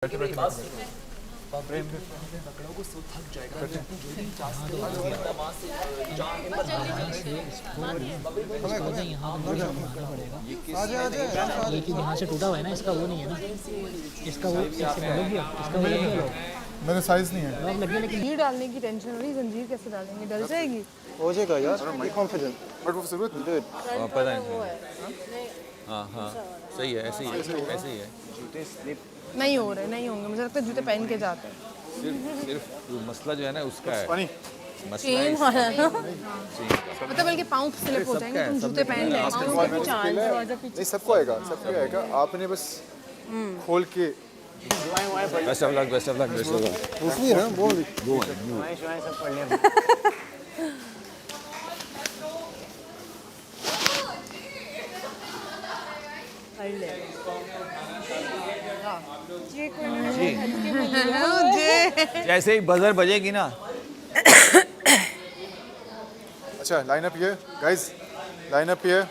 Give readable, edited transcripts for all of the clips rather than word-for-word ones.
लेकिन यहाँ से टूटा हुआ है ना, इसका वो नहीं है ना, इसका वो इसका मेरे साइज नहीं है। जंजीर डालने की टेंशन हो रही, जंजीर कैसे डालेंगे, डल जाएगी। हो जाएगा यार, बी कॉन्फिडेंट। बट वो जरूरत नहीं। पता नहीं। हाँ हाँ सही है, ऐसे ही है, ऐसे ही है। जूते स्लिप नहीं हो रहे, नहीं होंगे, मुझे लगता है जूते पहन के जाते हैं। सिर्फ मसला जो है ना उसका है, मसला चेन वाला ना, मतलब बल्कि पाँव स्लिप हो जाएंगे, तुम जूते पहन लेंगे। नहीं, सबको आएगा, सबको आएगा। आपने बस खोल के best of luck, best of luck, best of luck. उसमें ना बोल सब पढ़ लिया। जैसे ही बजर बजेगी ना। अच्छा, लाइन अप ये गाइस, लाइन अप ये।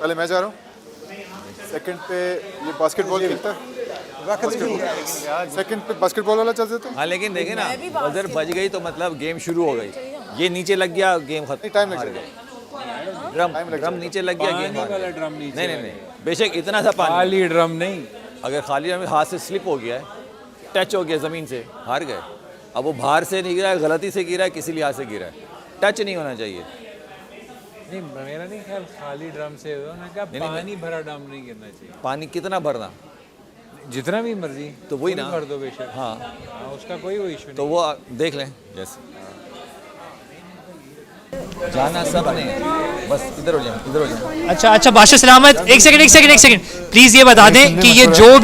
पहले मैं जा रहा हूँ, सेकंड पे ये बास्केटबॉल खेलता है, सेकंड पे बास्केटबॉल वाला चल देता है। हाँ लेकिन देखे ना, बजर बज गई तो मतलब गेम शुरू हो गई। ये नीचे लग गया, गेम खत्म। टाइम लग जाएगा। ड्रम नीचे लग गया, गेम हार गए। नहीं, बेशक इतना सा पानी, खाली ड्रम नहीं, अगर खाली ड्रम हाथ से स्लिप हो गया है, टच हो गया ज़मीन से, हार गए। अब वो बाहर से नहीं गिरा है, गलती से गिरा है, किसी लिहाज से गिरा है, टच नहीं होना चाहिए। नहीं मेरा नहीं ख्याल खाली ड्रम से हो ना, क्या पानी भरा ड्रम नहीं गिरना चाहिए। पानी कितना भरना, जितना भी मर्जी तो वही ना भर दो बेशक। हाँ उसका कोई वो इशू तो वो देख लें, जैसे जाना सब नहीं, बस इधर हो जाए, इधर हो जाए। अच्छा बादशाह सलामत, एक सेकंड प्लीज ये बता दें कि ये जो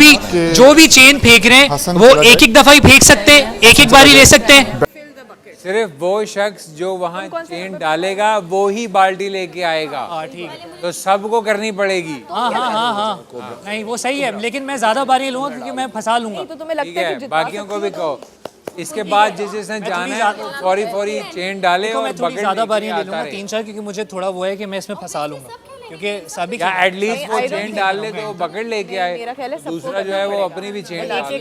भी चेन फेंक रहे हैं वो एक दफा ही फेंक सकते हैं, एक बार ही ले सकते हैं। सिर्फ वो शख्स जो वहाँ चेन डालेगा वो ही बाल्टी लेके आएगा। ठीक है, तो सबको करनी पड़ेगी। हाँ नहीं वो सही है, लेकिन मैं ज्यादा बारी लूंगा क्योंकि मैं फंसा लूंगा। तो तुम्हें ठीक है, बाकियों को भी कहो। इसके बाद जिसने जाना है फौरी चेन डाले और बकेट ज्यादा बारी ले लूंगा, 3-4, क्योंकि मुझे थोड़ा वो है कि मैं इसमें फंसा लूंगा, क्योंकि सभी एटलीस्ट वो चेन डाल ले तो वो बकेट लेके आए। दूसरा जो है वो अपनी भी चेन डाल ले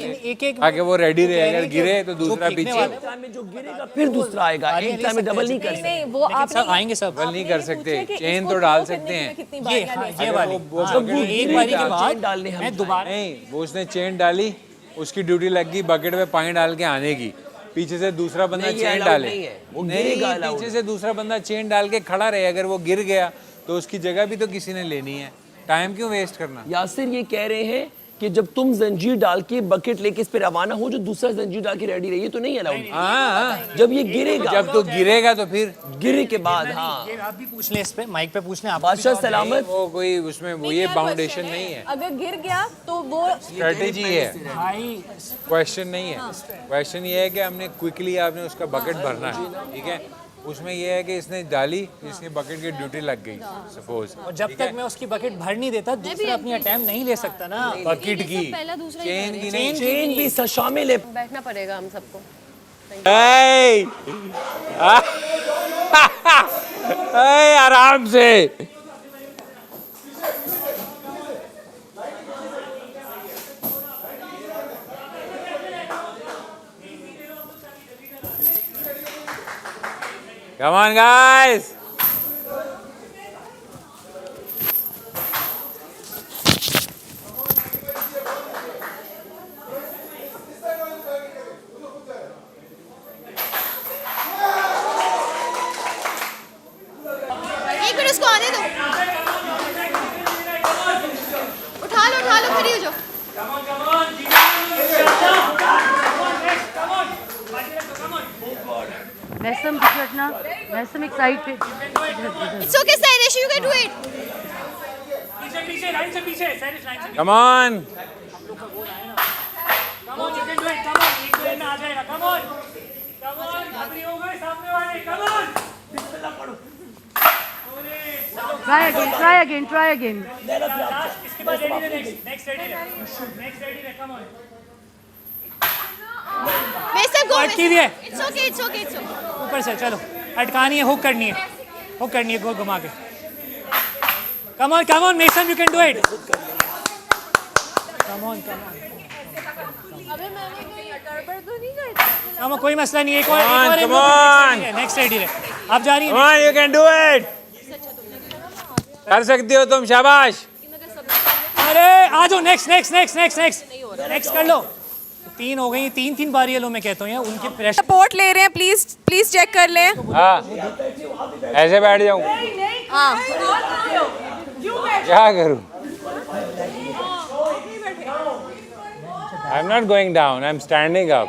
ताकि वो रेडी रहे, अगर गिरे तो दूसरा पीछे। जो गिरेगा फिर दूसरा आएगा, एक टाइम में डबल नहीं कर सकते। वो आप सब आएंगे, सब डबल नहीं कर सकते, चेन तो डाल सकते हैं। ये वाली एक बारी के बाद मैं दोबारा नहीं, वो उसने चेन डाली, उसकी ड्यूटी लग गई बकेट में पानी डाल के आने की। पीछे से दूसरा बंदा चेन डाले, नहीं पीछे से दूसरा बंदा चेन डाल के खड़ा रहे, अगर वो गिर गया तो उसकी जगह भी तो किसी ने लेनी है। टाइम क्यों वेस्ट करना। यासिर ये कह रहे हैं कि जब तुम जंजीर डाल के बकेट लेके इस पे रवाना हो, जो दूसरा जंजीर डाल के रेडी रही, तो नहीं अलाउड। हाँ, जब ये गिरेगा, जब तो गिरेगा तो फिर गिरे के बाद। हाँ, आप भी पूछ लें, इस पे माइक पे पूछ लें आप। बादशाह सलामत, वो कोई उसमें वो ये बाउंडेशन नहीं है, अगर गिर गया तो वो स्ट्रेटेजी है, क्वेश्चन नहीं है। क्वेश्चन ये है कि हमने क्विकली आपने उसका बकेट भरना है, ठीक है। उसमें यह है कि इसने डाली, इसकी बकेट की ड्यूटी लग गई सपोज, और जब तक मैं उसकी बकेट भर नहीं देता दूसरा अपनी अटेम्प्ट नहीं ले सकता ना। बकेट की चेन की नहीं, चेन भी शामिल है। बैठना पड़ेगा हम सबको। आराम से। Come on, guys! एक मिनट उसको आने दो। उठा लो खड़ी हो जाओ। Nessim पिछड़ना, Nessim एक साइड पे। It's okay, Sairish, you can do it. पीछे लाइन से पीछे, Come on! Come on, you can do it. Come on, एक मिनट में आ जाएगा. Come on, खतरी हो गए सामने वाले. Come on. Try again. इसके बाद ready रहे, next ready रहे. Come on. Mesam, go. अटकी हुई है. It's okay. ऊपर से चलो, अटकानी है, हुक करनी है, गोल घुमा के. Come on, Mason, you can do it. Come on. हम कोई मसला नहीं है, एक और come on. नेक्स्ट रेडी है, आप जा रही Come हैं। on, you can do it. कर सकती हो तुम, शाबाश। अरे आ जाओ, next next next next next next कर लो। 3 हो गई, 3 बारी लो, मैं कहता हूँ यार उनके प्रेशर। सपोर्ट ले रहे हैं, प्लीज प्लीज चेक कर लें। हाँ, ऐसे बैठ जाऊँ, हाँ क्या करूँ? I'm not going down, I'm standing up.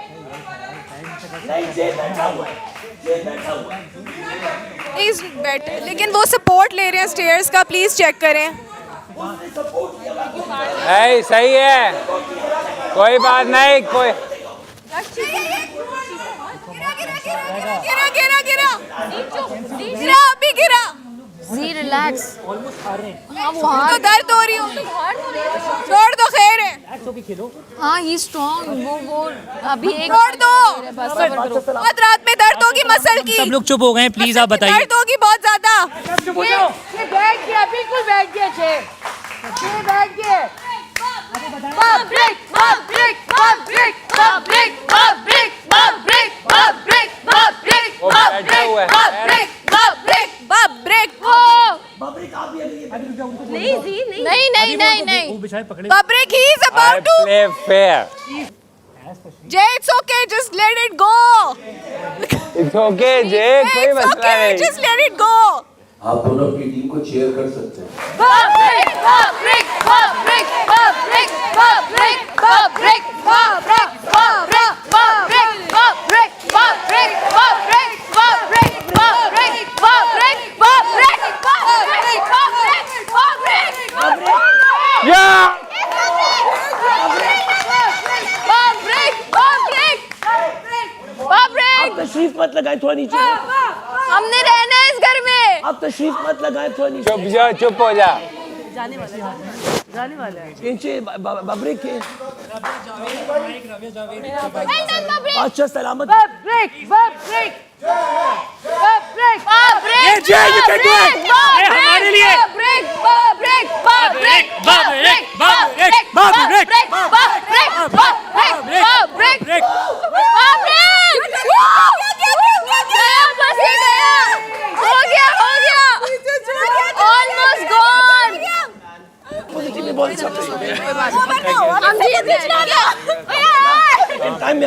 Please बैठ, लेकिन वो सपोर्ट ले रहे हैं स्टेयर्स का, प्लीज चेक करें। नहीं, सही है, कोई बात नहीं, कोई गिरा गिरा गिरा गिरा, अभी गिरा। जी रिलैक्स। तो दर्द हो रही हो, छोड़ दो, खैर है। हाँ ही स्ट्रॉन्ग, वो अभी एक छोड़ दो, बहुत रात में दर्द होगी मसल की। सब लोग चुप हो गए, प्लीज आप बताइए। दर्द होगी बहुत ज्यादा। बैठ गया, बिल्कुल बैठ गया, बैठ गया। वो बैठा हुआ है। नहीं Babrik, he is I about to. play fair. Jay, it's okay, just let it go. It's okay, Jay, कोई It's मसला okay, नहीं। just let it go. आप दोनों अपनी टीम को चेयर कर सकते हैं। आप तशरीफ मत लगाएं, थोड़ा नीचे। हमने रहना है इस घर में। आप तशरीफ मत लगाएं, थोड़ा नीचे। चुप जा, चुप हो जा। नीचे बबरिक के Well done, Babrik. अच्छा सलामत। ये जय, you can do it. ये हमारे लिए। Almost gone. बहुत अच्छा play। हम जीत गए। टाइम में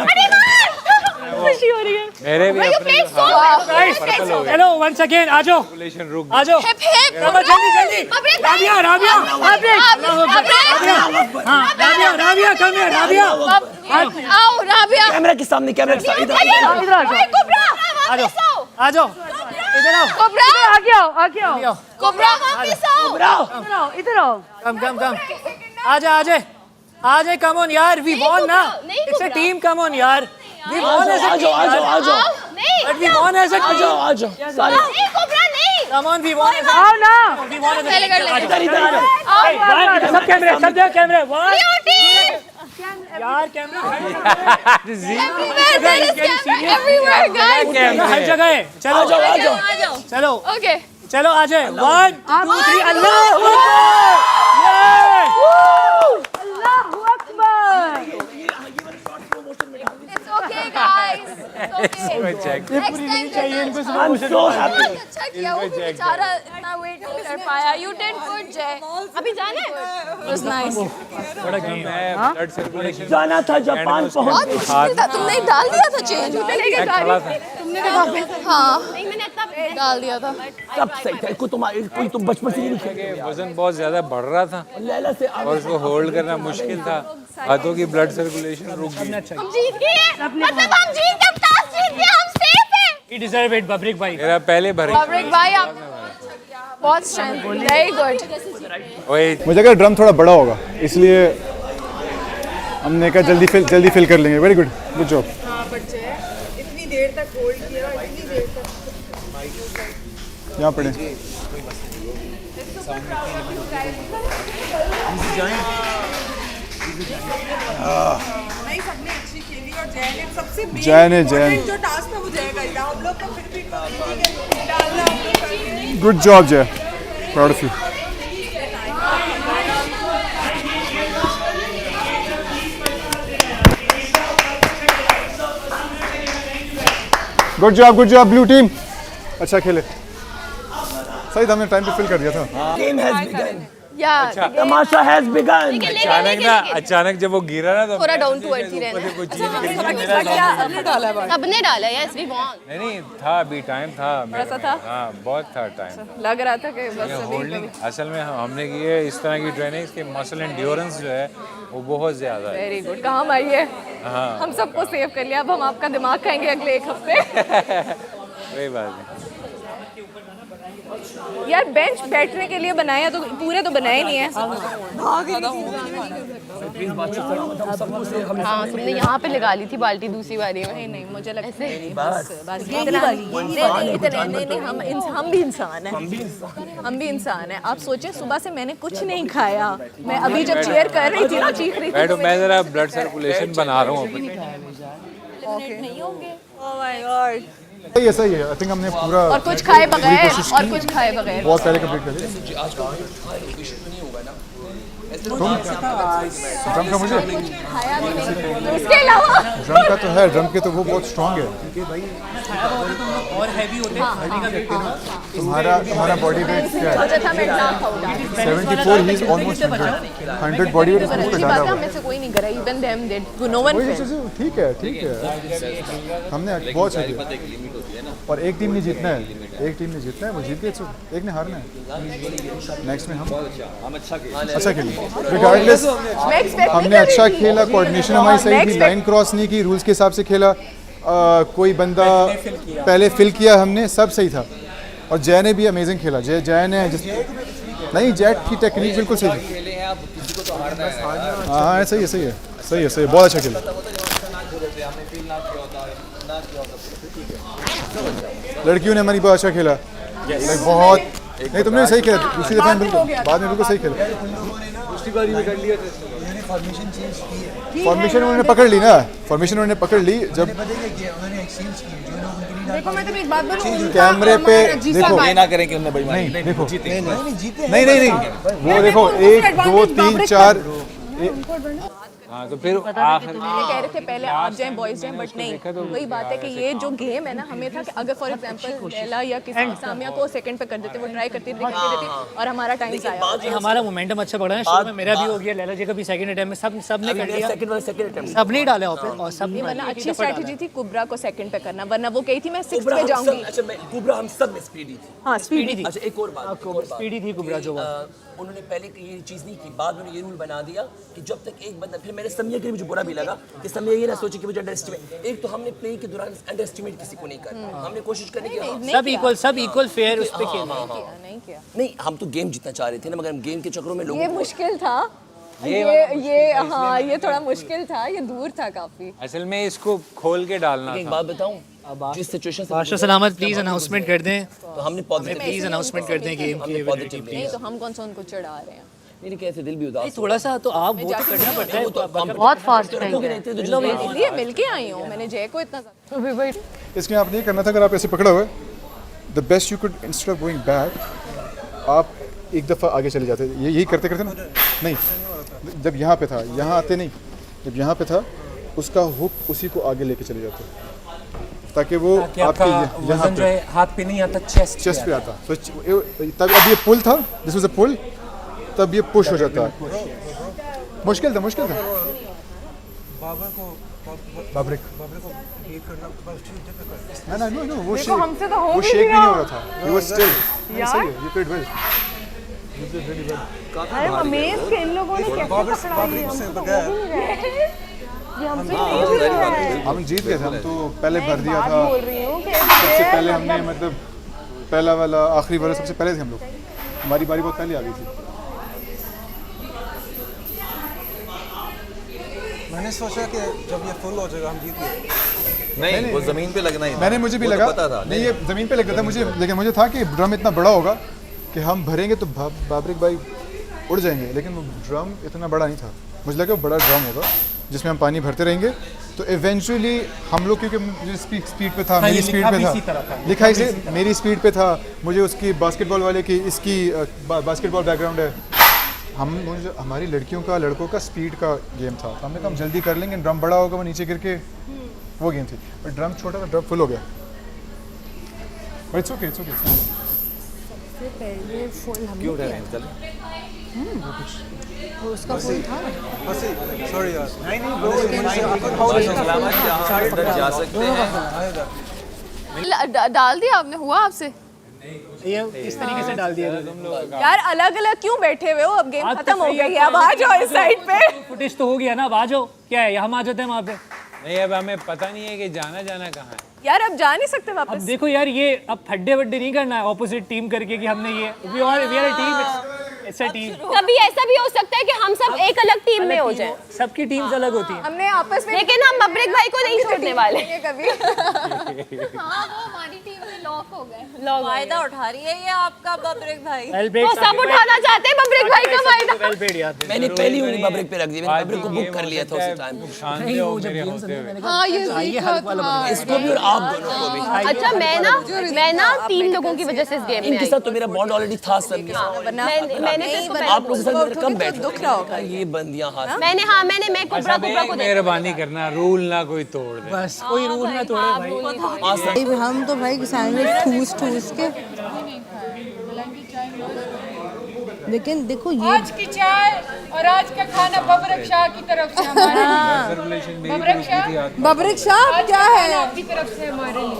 खुशी हो रही है। मेरे भी You अपने played so हाथ well. पर्पल हो गए। हेलो वंस अगेन, आ जाओ Population रुक आ जाओ। Hip hip. चलो जल्दी जल्दी। Babrik, Rabia Rabia Babrik. हाँ राबिया राबिया कम है राबिया। आओ राबिया। कैमरा के सामने, कैमरा के सामने। इधर आ कोबरा। आ जाओ आ जाओ इधर आओ। कोबरा आगे आओ, आगे आओ। कोबरा वापस आओ। इधर आओ। कम आजा आजा कम ऑन यार, वी वॉन ना, नहीं इट्स अ घबराओ। टीम, कम ऑन यार, वी वॉन एज अ आ जाओ, आ जाओ, आ जाओ, नहीं but we won as a आ जाओ, आ जाओ। सारे नहीं कोबरा नहीं। Come on, we won as a आओ ना। वी वॉन एज पहले कर ले। इधर इधर आ जाओ। सब कैमरे सब जगह कैमरे वन Your team. यार camera Everywhere there is camera. Everywhere guys. हर जगह है। चलो आ जाओ, आ जाओ। आ जाओ। चलो Okay. चलो आ जाए 1 2 3 अल्लाह Allahu Akbar. It's okay guys. It's okay. Next time I'm so happy. बहुत अच्छा किया, वो बेचारा इतना वेट नहीं कर पाया। You did good Jay. अभी जाना है? It was nice. Blood circulation जाना था जापान बहुत पहुंच। मुश्किल था, तुमने डाल दिया था चेंज। खड़ा था। हाँ नहीं मैंने इतना डाल दिया था। सब सही था। कोई तुम बचपन से नहीं खेले। वजन बहुत ज्यादा बढ़ रहा था लैला से और उसको होल्ड करना मुश्किल था, हाथों की ब्लड सर्कुलेशन रुक गई। हम जीत गए हैं। मतलब हम जीत गए, टास्क जीत गए, हम सेफ हैं। ही डिजर्व इट बब्रिक भाई। मेरा पहले भरे। बाबरिक भाई आप बहुत स्ट्रेंथ, वेरी गुड। ओए मुझे लगा ड्रम थोड़ा बड़ा होगा, इसलिए हमने कहा जल्दी फिल कर लेंगे। Very good, good job. इतनी देर तक होल्ड किया, इतनी देर तक। यहाँ पड़े। नहीं, सबने अच्छी खेली और जय ने सबसे जय ने जो टास्क था वो जय कर दिया। हम लोग तो फिर भी डालना हम लोग करके। गुड जॉब जय, proud of you. Good job blue team, अच्छा खेले। सही था, हमने टाइम पे फिल कर दिया था। गेम हैज बिगन, या तमाशा हैज बिगन। अचानक जब वो गिरा ना तो थोड़ा डाउन टू अर्थ ही रहना। कुछ चीज गिरी। सबने डाला, यस वी वॉन। नहीं था, अभी टाइम था मेरे ऐसा में। था? हाँ बहुत था टाइम। लग रहा था कि बस अभी होल्डिंग असल में हमने की है इस तरह की ट्रेनिंग कि मसल एंड्योरेंस जो है वो बहुत ज्यादा है। वेरी गुड, काम आई है। हम सबको सेव कर लिया, अब हम आपका दिमाग खाएंगे अगले एक हफ्ते। वही बात है। यार बेंच बैठने के लिए बनाया तो पूरे तो बनाए नहीं है। हाँ तुमने यहाँ पे लगा ली थी बाल्टी दूसरी बारी में। नहीं मुझे लगता है ऐसे? बस नहीं, हम भी इंसान हैं, हम भी इंसान हैं। आप सोचे सुबह से मैंने कुछ नहीं खाया, मैं अभी जब चेयर कर रही थी ना चीख रही थी। बैठो, मैं जरा ब्लड सर्कुलेशन बना रहा हूँ अपनी। नहीं होंगे। ओह माय गॉड, सही है। आई थिंक हमने पूरा और कुछ खाए बगैर बहुत पहले कंप्लीट कर लिया। ड्रम का मुझे उसके अलावा ड्रम का तो है, ड्रम के तो वो बहुत स्ट्रांग है। और हैवी होते हैं। तुम्हारा बॉडी वेट क्या है? सोचा था मैं ना खाऊं। 74, he is almost 100 body weight उसमें अच्छी ज़्यादा बात है, है। हमें से कोई नहीं करा, even them did, no one वही फेल। चीज़ ठीक है। हमने बहुत अच्छा किया और एक टीम ने जीतना है, वो जीत गए, एक ने हारना है। नेक्स्ट में हम अच्छा खेले रिगार्डलेस। हमने अच्छा खेला, कोऑर्डिनेशन हमारी सही थी, लाइन क्रॉस नहीं की, रूल्स के हिसाब से खेला। कोई बंदा पहले फिल किया हमने, सब सही था। और जय ने भी अमेजिंग खेला। जय ने नहीं, जेट की टेक्निक बिल्कुल सही थी। हाँ सही है, बहुत अच्छा खेला। लड़कियों ने हमारी बहुत अच्छा खेला, बहुत। नहीं तुमने सही खेला, दूसरी दफा बाद में बिल्कुल सही खेला। फॉर्मेशन उन्होंने पकड़ ली जब देखो मैं तुम्हें एक बात बोलूं, कैमरे पे देखो, ये ना करें कि उन्होंने बेईमानी नहीं देखो, नहीं वो देखो 1 2 3 4। हाँ तो फिर आखिर ये कह रहे थे पहले आप जाएं बॉयज जाएं, बट नहीं, वही बात है कि ये जो गेम है ना, हमें था कि अगर फॉर एग्जांपल लैला या किसी सामिया को सेकंड पे कर देते, वो ट्राई करती रहती और हमारा टाइम जाया। हमारा मोमेंटम अच्छा पड़ा है, शुरू में मेरा भी हो गया, लैला जी का भी सेकंड अटेम्प्ट में सबने कर लिया, सबने ही डाला और सब नहीं, वरना अच्छी स्ट्रेटजी थी कुबरा को सेकंड पे करना, वरना वो कही थी मैं 6 पे जाऊंगी। अच्छा मैं कुबरा हम सब में स्पीडी थी। हाँ स्पीडी थी। अच्छा एक और बात, स्पीडी थी कुबरा जो उन्होंने पहले ये चीज़ नहीं की, बाद में ये रूल बना दिया कि जब तक एक बंदा, फिर मैंने समिया के लिए मुझे बुरा भी लगा कि समिया ये ना सोचे कि मुझे अंडर एस्टिमेट, एक तो हमने प्ले के दौरान अंडर एस्टिमेट किसी को नहीं करना, हमने कोशिश करने की सब इक्वल फेयर उस पे खेलना। नहीं किया, नहीं, हम तो गेम जीतना चाह रहे थे ना, मगर हम गेम के चक्करों में लोगों ये मुश्किल था, ये थोड़ा मुश्किल था, ये दूर था काफी। असल में इसको खोल के डालना एक था। बात बताऊं, जिस सिचुएशन से बादशाह सलामत प्लीज अनाउंसमेंट कर दें, तो हमने पॉजिटिव प्लीज अनाउंसमेंट कर दें गेम की पॉजिटिव नहीं तो हम कौन सा उनको चढ़ा रहे हैं। मेरे कैसे दिल भी उदास थोड़ा सा तो आप वो तो करना पड़ता है। बहुत फास्ट है। इसलिए मिलके आई हूँ मैंने जय को इतना ज़्यादा। इसमें आप नहीं करना था, अगर आप ऐसे पकड़ा हुआ है, the best you could instead of going back, आप एक दफ़ा आगे चले जाते। यही करते करते ना, नहीं जब यहाँ पे था, यहाँ आते नहीं, जब यहाँ पे था उसका हुक उसी को आगे लेके चले जाते, ताकि वो आपके यहाँ पे हाथ पे नहीं आता, चेस्ट पे आता। तो तब अब ये पुल था, दिस वाज अ पुल, तब ये पुश हो जाता है। मुश्किल था बाबरिक ना वो शेक भी नहीं हो रहा था, he was still सही है, you played well, you played really well। अरे अमेज के इन लोगों ने कैसे पकड़ा ये हम जीत गए थे, हम तो पहले भर दिया था। सबसे पहले हमने मतलब पहला वाला आखिरी वाला सबसे पहले थे हम लोग, हमारी बारी बहुत पहले आ गई थी। मैंने सोचा कि जब ये फुल हो जाएगा हम जीत गए। नहीं, वो जमीन पे लगना ही था। मैंने मुझे भी वो तो लगा पता था। नहीं, ये ज़मीन पे लग रहा था मुझे, लेकिन मुझे था कि ड्रम इतना बड़ा होगा कि हम भरेंगे तो बाबरिक भाई उड़ जाएंगे, लेकिन वो ड्रम इतना बड़ा नहीं था। मुझे लगा बड़ा ड्रम होगा जिसमें हम पानी भरते रहेंगे, तो इवेंचुअली हम लोग, क्योंकि मुझे स्पीड पे था, मेरी स्पीड पे था, लिखा इसे मेरी स्पीड पे था, मुझे उसकी बास्केटबॉल वाले की इसकी बास्केटबॉल बैकग्राउंड है, हमारी लड़कियों का लड़कों का स्पीड का गेम था, तो हमने कहा हम जल्दी कर लेंगे, ड्रम बड़ा होगा वो नीचे गिर के, वो गेम थी। और ड्रम छोटा था, ड्रम फुल हो गया, But it's okay, it's okay. पहले फुल हम क्यों उठा रहे हैं चल उसका फुल था सॉरी यार अंदर जा सकते हैं डाल दिया आपने, हुआ आपसे? ये इस तरीके से डाल दिया यार अलग अलग क्यों बैठे हुए हो? अब गेम खत्म हो गई है, अब आ जाओ इस साइड पे। फुटेज तो हो गया ना, अब आ जाओ। क्या है, हम आ जाते हैं वहाँ पे। नहीं अब हमें पता नहीं है कि जाना कहाँ है। यार अब जा नहीं सकते अब वापस। देखो यार, ये अब फड्डे वड्डे नहीं करना है ऑपोजिट टीम करके कि हमने ये we are a team, it's a team. कभी ऐसा भी हो सकता है कि हम सब एक अलग टीम में हो जाए। सबकी टीम्स अलग होती हैं। हमने आपस में, लेकिन हम मबरिक भाई को नहीं छोड़ने वाले। कभी हाँ, वो हमारी टीम में लॉक हो गए। फायदा उठा रही है ये आपका बबरिक भाई। तो सब उठाना चाहते हैं मबरिक भाई का फायदा। मैंने पहली उंगली बबरिक पे रख दी, मैंने बबरिक को बुक कर लिया था उसी टाइम। शांत रहो मेरे होते हुए। हाँ ये इसको भी और आप दोनों को भी। अच्छा मैं ना 3 लोगों की वजह से इस गेम में इनके आई। साथ तो मेरा बॉन्ड ऑलरेडी था सर के साथ। मैंने तो इसको आप लोगों के साथ मेरा कब बैठ दुख रहा होगा। ये बंदियां हाथ मैं कुबरा को देखा। मेहरबानी करना, रूल ना कोई तोड़ दे। बस कोई रूल ना तोड़े भाई। हम तो भाई सैंडविच ठूस के, लेकिन देखो ये आज की चाय और आज का खाना बबरक शाह की तरफ से हमारे सर्कुलेशन मेरी थी हाथ में। बबरिक शाह क्या है? आपकी तरफ से हमारे लिए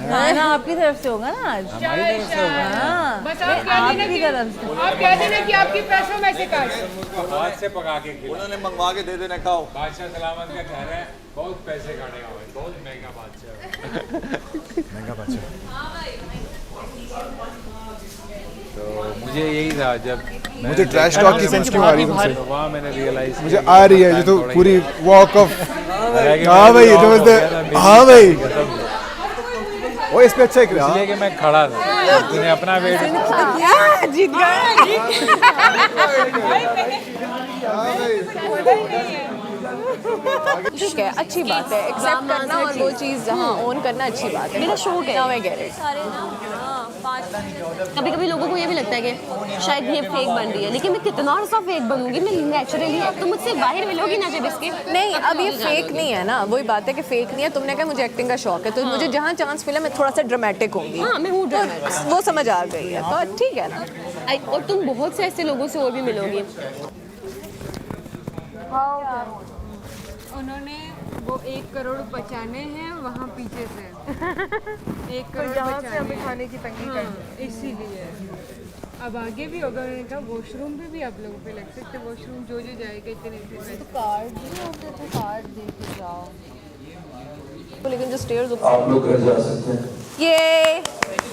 खाना आपकी तरफ से होगा ना आज? हमारी तरफ से होगा। बस आप कह देना कि आपके पैसों में से काट। हाथ से पका के खिलाओ। उन्होंने मंगवा के दे देना, खाओ। बादशाह सलामत का कह रहे हैं बहुत पैसे काटेगा भाई, बहुत महंगा बादशाह है। महंगा बादशाह। तो मुझे यही था जब मुझे ट्रैश टॉक की सेंस क्यों आ रही है तुमसे? तो वहाँ मैंने रियलाइज मुझे आ रही है ये तो पूरी वॉक ऑफ। हाँ भाई, तो हाँ भाई, वो इस पे अच्छा है इसलिए कि मैं खड़ा था, तूने अपना वेट जीत गया। ठीक है, अच्छी बात है, एक्सेप्ट करना और वो चीज़ हाँ ओन करना अच्छी बात है। मेरा शौक है। मैं गेट इट। कभी कभी लोगों को ये भी लगता है कि शायद ये फेक बन रही है, लेकिन मैं कितना सा फेक बनूंगी, मैं नेचुरली है। तो मुझसे बाहर मिलोगी ना जब इसके। नहीं, अब ये फेक नहीं है ना, वही बात है कि फेक नहीं है। तुमने कहा मुझे एक्टिंग का शौक है, तो मुझे जहाँ चांस मिला मैं थोड़ा सा ड्रामेटिक होंगी। हाँ मैं हूँ ड्रामेटिक, वो समझ आ गई है, तो ठीक है ना। और तुम बहुत से ऐसे लोगों से और भी मिलोगी। उन्होंने वो 1 करोड़ बचाने हैं वहाँ पीछे से 1 करोड़ बचाने खाने की तंगी इसीलिए अब आगे भी होगा। उन्होंने कहा वॉशरूम पे भी आप लोगों पे लग सकते, वॉशरूम जो जाएगा इतने कार्ड भी होते थे, कार्ड दे के जाओ। तो लेकिन जो स्टेयर्स आप लोग घर जा सकते हैं। ये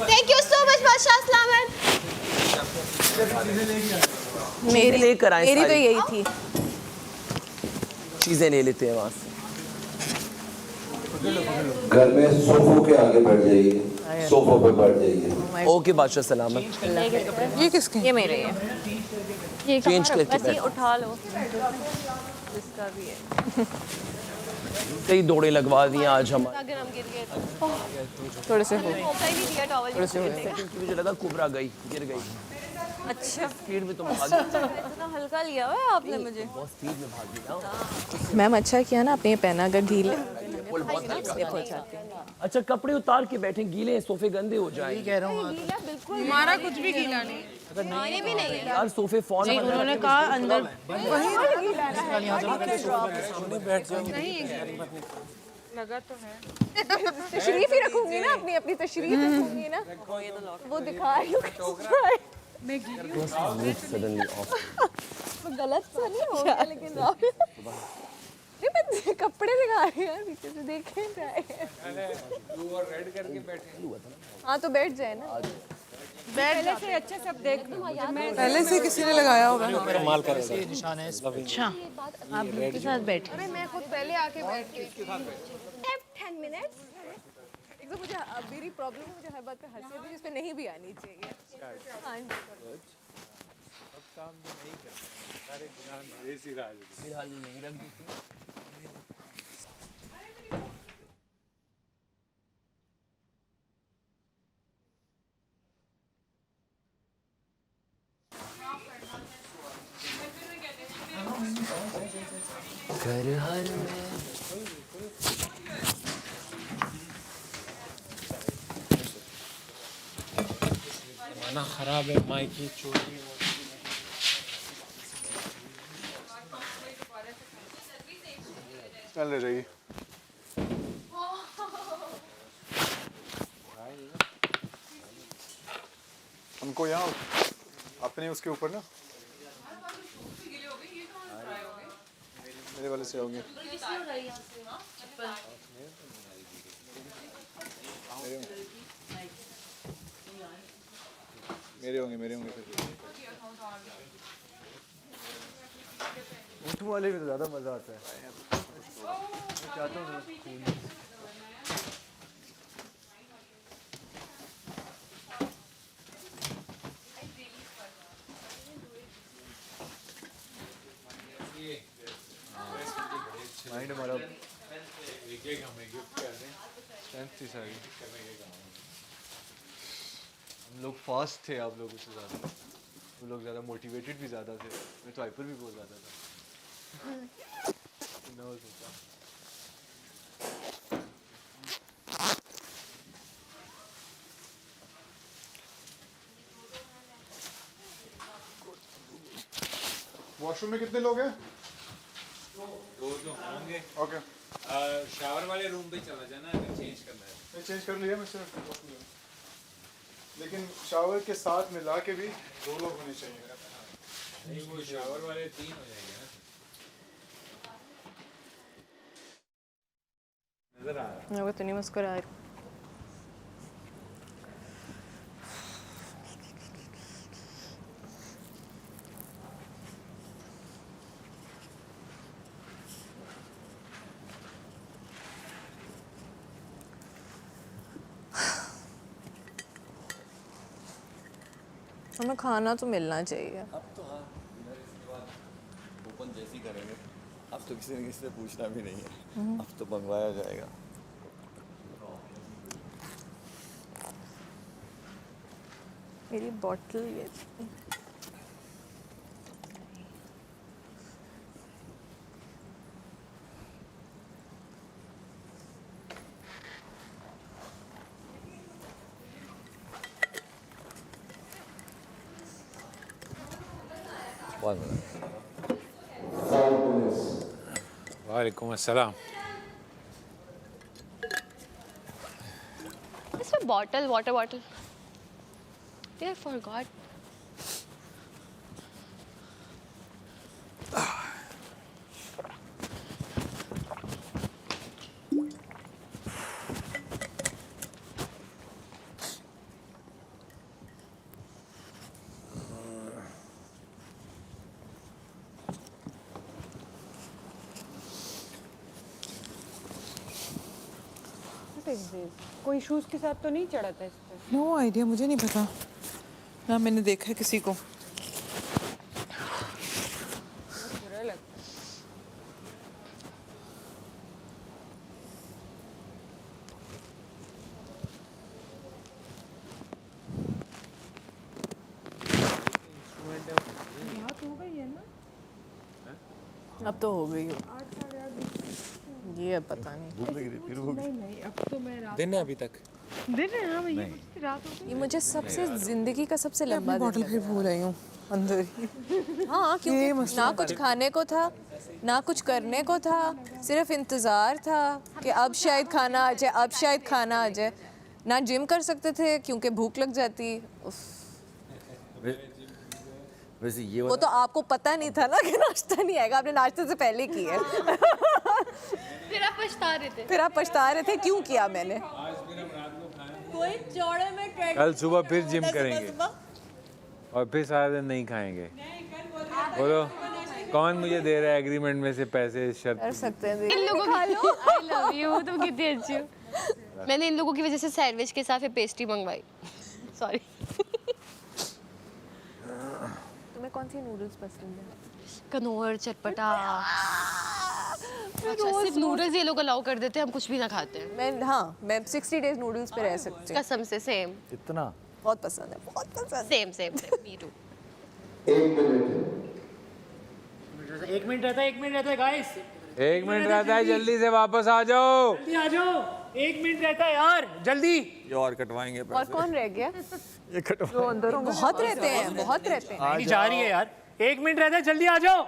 थैंक यू सो मच बादशाह सलामत। मेरी लेकर आए मेरी तो सारी। यही थी। चीजें ले लेते हैं वहाँ से। घर में सोफों के आगे बैठ जाइए, सोफों पे बैठ जाइए। ओके बादशाह सलामत। ये किसके? ये मेरे हैं। ये चेंज करके बैठ। उठा लो। इसका भी है। कई दौड़े लगवा दिए आज हम। अगर हम गिर गए तो थोड़े से हो मौका ही नहीं दिया टॉवल क्योंकि मुझे लगा कुबरा गई, गिर गई। अच्छा स्पीड में तुम भागी। इतना हल्का लिया हुआ है आपने मुझे। बहुत स्पीड में भागी ना। मैम अच्छा किया ना आपने ये पहना, अगर ढीले अच्छा कपड़े उतार के बैठे, गीले हैं, सोफे गंदे हो जाएंगे। कह रहा हूँ हमारा कुछ भी गीला नहीं। ये भी नहीं है यार सोफे फोन उन्होंने कहा अंदर लगा तो है तशरीफ ही रखूंगी ना, अपनी अपनी तशरीफ रखूंगी ना। वो दिखा रही हूँ मैं गीली हूँ। Suddenly of. गलत तो नहीं हो गया, लेकिन नहीं मैं कपड़े दिखा रही हूँ यार, पीछे से देखे हाँ तो बैठ जाए ना। पहले से अच्छा सब देख लो। पहले से किसी ने लगाया होगा। निशान है। अच्छा आप उनके साथ बैठे। अरे मैं खुद पहले आके बैठ गई। 10 मिनट्स। एक तो मुझे मेरी प्रॉब्लम है, मुझे हर बात पे हंसी आती है जिसमें नहीं भी आनी चाहिए। हाँ जी। घर हर खाना खराब है, माइक की चोरी। चल ले जाइए। हमको यहाँ अपने उसके ऊपर ना मेरे वाले से होंगे। मेरे होंगे फिर। ऊँट वाले में तो ज़्यादा मज़ा आता है। मैं चाहता हूँ माइंड हमारा एक हमें गिफ्ट कर दें, स्ट्रेंथ थी सारी। हम लोग फास्ट थे आप लोगों से ज़्यादा, वो लोग ज़्यादा मोटिवेटेड भी ज़्यादा थे। मैं तो हाइपर भी बहुत ज़्यादा था। ना हो सकता। वॉशरूम में कितने लोग हैं? दो जो होंगे। ओके। शावर वाले रूम पे चला जाना अगर चेंज करना है। मैं चेंज कर लिया मैं सिर्फ, लेकिन शावर के साथ मिला के भी 2 लोग होने चाहिए। नहीं वो शावर वाले 3 हो जाएंगे ना। नजर आ रहा है। वो तो नहीं मुस्कुरा रही। हमें खाना तो मिलना चाहिए। अब तो हाँ, इसके बाद ओपन जैसी करेंगे, अब तो किसी न किसी से पूछना भी नहीं है, अब तो मंगवाया जाएगा। मेरी बॉटल ये वालेकुम अस्सलाम। इसमें bottle, water bottle. I forgot. कोई शूज के साथ तो नहीं चढ़ा था इस पे? नो आइडिया, मुझे नहीं पता ना, मैंने देखा है किसी को। बुरा लगता है। रात हो गई है ना? अब तो हो गई हो। ये अब पता नहीं। नहीं अब तो मैं रात दिन है अभी तक। दिन है। हाँ भैया रात हो गई। ये मुझे सबसे जिंदगी का सबसे लंबा बॉटल दिन फिर भूल रही हूँ अंदर ही। हाँ, क्योंकि ना कुछ खाने को था ना कुछ करने को था, सिर्फ इंतज़ार था कि अब शायद खाना आ जाए, अब शायद खाना आ जाए। ना जिम कर सकते थे क्योंकि भूख लग जाती। वैसे ये वो तो आपको पता नहीं था ना कि नाश्ता नहीं आएगा, आपने नाश्ते से पहले की है। फिर आप पछता रहे थे क्यों किया मैंने? कोई चौड़े में कल सुबह फिर जिम करेंगे और फिर सारा दिन नहीं खाएंगे। बोलो कौन मुझे दे रहा है एग्रीमेंट में से पैसे शर्त? कर सकते हैं। इन लोगों की आई लव यू, तुम कितनी अच्छी हो। मैंने इन लोगों की वजह से सैंडविच के साथ पेस्ट्री मंगवाई। सॉरी। तुम्हें कौन सी नूडल्स पसंद है? कनौर, चटपटा। अच्छा, सिर्फ नूडल्स ये लोग अलाउ कर देते हैं, हम कुछ भी ना खाते हैं। मैं 60 डेज नूडल्स पे रह सकती हूँ। कसम से सेम। इतना बहुत पसंद है, बहुत पसंद। Same me too. 1 minute. 1 minute रहता है गाइस। 1 मिनट रहता है, जल्दी से वापस आ जाओ। जल्दी आ जाओ, 1 मिनट रहता है यार, जल्दी। ये और कटवाएंगे और पैसे। कौन रह गया? ये कटवा बहुत रहते हैं, बहुत रहते हैं। नहीं जा रही है यार, 1 मिनट रहता है, जल्दी आ जाओ।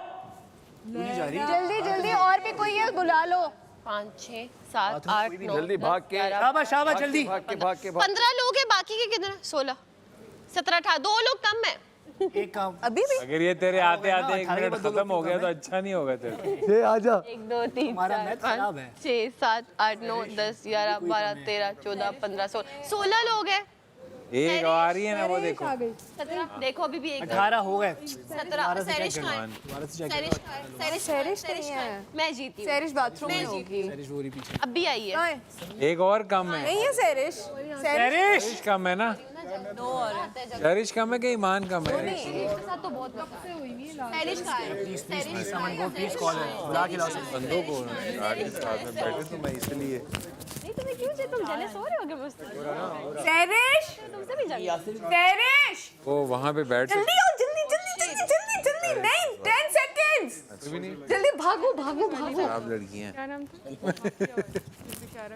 जल्दी जल्दी, और भी कोई है बुला लो। 5 6 7 8 9 जल्दी भाग के, शाबाश शाबाश, जल्दी। भाग के 15 लोग हैं, बाकी के कितने? 16 17 18, 2 लोग कम है। एक काम, अभी भी अगर ये तेरे आते आते 1 मिनट खत्म हो गया तो अच्छा नहीं होगा तेरे। ये आजा 1 2 3 हमारा 4 मैथ 5 खराब है। 6 7 8 9 10 11 12 13 14 15 16 लोग हैं। एक आ रही है ना, वो देखो। 17 देखो, अभी भी एक 18 हो गए। 17 सैरिश कहाँ है? सैरिश नहीं है। मैं जीती हूँ। सैरिश बाथरूम में होगी। अब भी आई है। कहाँ है? एक और कम है। नहीं है सैरिश। सैरिश कम है ना? सैरिश कम है कि ईमान कम है? के साथ तो बहुत मजा है। सैरिश कहाँ है? सैरिश कहाँ है? प्लीज कॉल है, बुला के लाओ। बंदों को गाड़ी के साथ में बैठे तो मैं इसलिए। नहीं, तुम्हें क्यों चाहिए? तुम जेलस हो रहे होगे मुझसे? सैरिश, तुमसे भी जेलस। सैरिश, वो वहाँ पे बैठ सकते। जल्दी आओ, जल्दी जल्दी जल्दी जल्दी जल्दी। नहीं, 10 सेकंड्स। जल्दी भागो भागो भागो। आप लड़की हैं। क्या नाम था?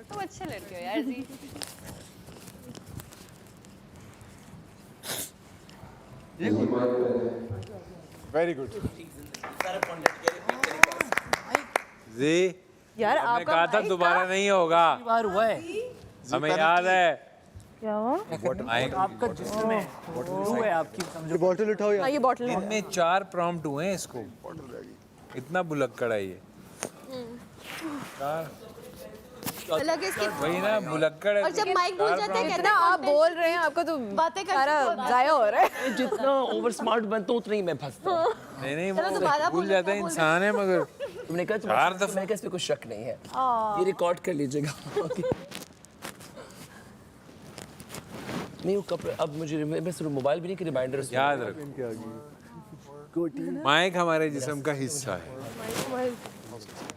तुम अच्छे लड़के हो यार जी। Very good. जी यार आपने आपका कहा था माइक दोबारा नहीं होगा, बार हुआ है हमें याद है। क्या हुआ? माइक आपका जिस्म है, रूह है आपकी, समझो। बॉटल उठाओ यार। ये बॉटल है। इनमें 4 प्रॉम्प्ट हुए हैं इसको, इतना बुलक्कड़ है ये। 4 अलग है इसकी। वही ना, बुलक्कड़ है। और जब माइक भूल जाते हैं कहते इतना आप बोल रहे हैं, आपका तो बातें करते सारा हो, जाया हो रहा है। जितना ओवर स्मार्ट बनता हूँ उतना ही मैं फंसता हूँ। नहीं नहीं, चलो दोबारा वो भूल जाता है, इंसान है मगर। तुमने कहा 4 दफा। मैंने कहा इसमें कुछ शक नहीं है, ये रिकॉर्ड कर लीजिएगा। नहीं वो कपड़े अब मुझे, मैं सिर्फ मोबाइल भी नहीं कि रिमाइंडर याद रखो, माइक हमारे जिस्म का हिस्सा है,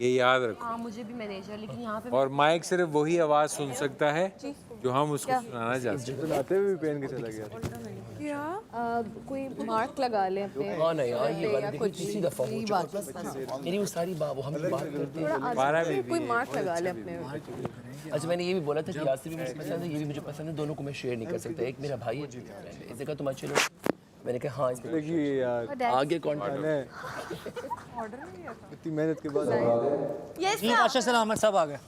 ये याद रखो। हाँ मुझे भी मैनेजर, लेकिन यहाँ पे और माइक सिर्फ वही आवाज सुन सकता है जो हम उसको सुनाना चाहते हैं। आते हुए भी पहन के चला गया। कोई मार्क लगा ले अपने। हाँ नहीं यार ये बात देखो किसी दफा हो चुका मेरी वो सारी बात, वो हम बात करते हैं। कोई मार्क लगा ले अपने। अच्छा मैंने ये भी बोला था कि यासिर भी मुझे पसंद है, ये भी मुझे पसंद है, दोनों को मैं शेयर नहीं कर सकता। एक मेरा भाई है, इस जगह तुम अच्छे लोग। मैंने कहा हाँ देखिए यार, आगे कॉन्टेक्ट इतनी मेहनत के बाद यस जी माशा सलाम सब आ गए।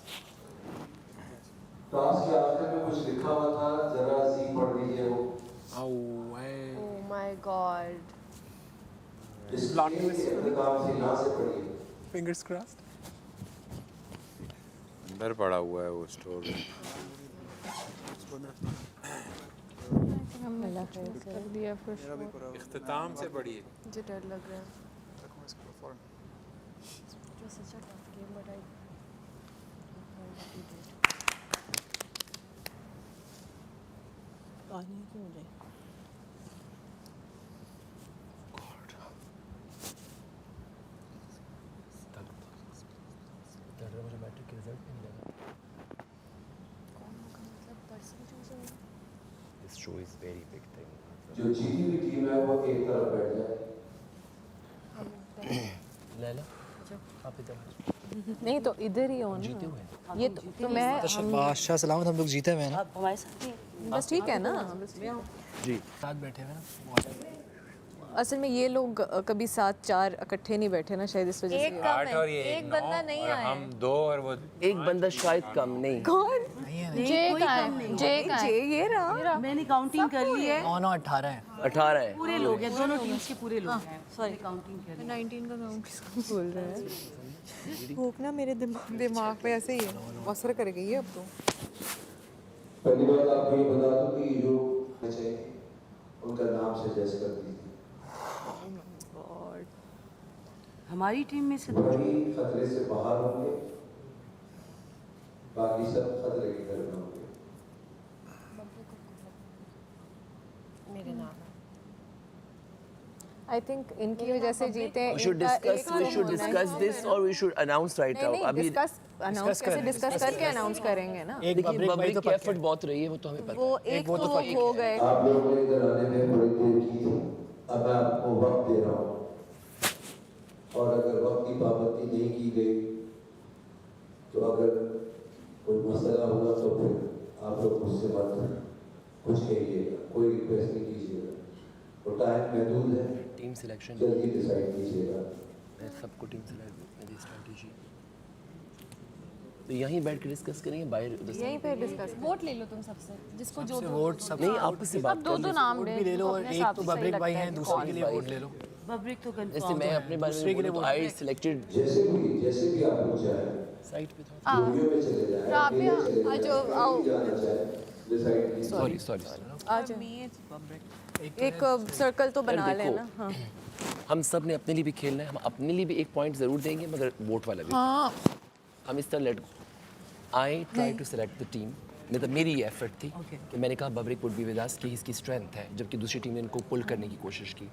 क्लास के आखिर में कुछ लिखा हुआ था, जरा सी पढ़ लीजिए वो। ओह माय गॉड, इसलिए इंतकाम से यहाँ से पढ़िए। Fingers crossed. अंदर पड़ा हुआ है वो स्टोर में। कर दिया फिर। इख्तिताम से पढ़िए। मुझे डर लग रहा है। मुझे मैट्रिक के रिजल्ट नहीं लगा। This show is very big thing. जो जीती हुई टीम है वो एक तरफ बैठ जाए। लैला आप इधर नहीं तो इधर ही हो ना। जीते हुए ये तो मैं बादशाह सलामत, हम लोग जीते हुए हैं ना। बस ठीक है ना। जी साथ बैठे हुए ना। असल में ये लोग कभी 7-4 इकट्ठे नहीं बैठे ना, शायद इस वजह से। 8 और ये एक बंदा नहीं और आया। हम 2 और वो एक बंदा शायद कम नहीं। कौन? जे का है, जे का है। जे ये रहा। मैंने काउंटिंग कर ली है। 9 18 है। 18 है। पूरे लोग हैं, दोनों टीम्स के पूरे लोग हैं। सॉरी काउंटिंग कर ली। 19 का काउंट किसको बोल रहा है? भूख ना मेरे दिमाग पे ऐसे ही है, असर कर गई है अब तो। पहली बात आपको ये बता दूं कि जो चाहिए उनका नाम सजेस्ट कर दीजिए। हमारी टीम में से वही खतरे से बाहर होंगे, बाकी सब खतरे के घर में होंगे। मेरे नाम है। आई थिंक इनकी वजह से जीते हैं। We should discuss this or we should announce right now. नहीं डिस्कस करके अनाउंस करेंगे ना। एक देखिए पब्लिक पब्लिक की एफर्ट बहुत रही है, वो तो हमें पता वो एक तो हो गए। आप लोगों ने इधर आने में बड़ी देर की थी, अब मैं आपको वक्त दे रहा हूँ, और अगर वक्त की पाबंदी नहीं की गई तो अगर कोई मसला हुआ तो फिर आप लोग मुझसे मत कुछ कहिएगा, कोई रिक्वेस्ट नहीं कीजिएगा, और टाइम महदूद है, टीम सिलेक्शन जल्दी डिसाइड कीजिएगा। मैं सबको टीम सिलेक्ट मेरी स्ट्रैटेजी तो यहीं बैठ के डिस्कस करेंगे, बाहर उधर से यहीं पे डिस्कस वोट ले लो तुम सबसे जिसको जो वोट सब नहीं, आपस से बात दो कर दो नाम भी ले लो, और एक तो बबरिक भाई हैं, दूसरे के लिए वोट ले लो। बबरिक तो जैसे मैं अपने बारे में बोलूं, आई सिलेक्टेड जैसे भी आप लोग चाहें, साइट पे था। वीडियो में चले जाएं, राबिया, चले जाएं, आज आओ। जाना चाहें, डिसाइड कीजिए। सॉरी आज एक सर्कल तो बना देखो, लेना। हाँ हम सब ने अपने लिए भी खेलना है, हम अपने लिए भी एक पॉइंट जरूर देंगे, मगर वोट वाला भी। हाँ हम इस तरह let I try to select the team. मतलब मेरी ये एफर्ट थी कि मैंने कहा बबरिक वुड बी विद अस कि इसकी स्ट्रेंथ है, जबकि दूसरी टीम ने इनको पुल करने की कोशिश की।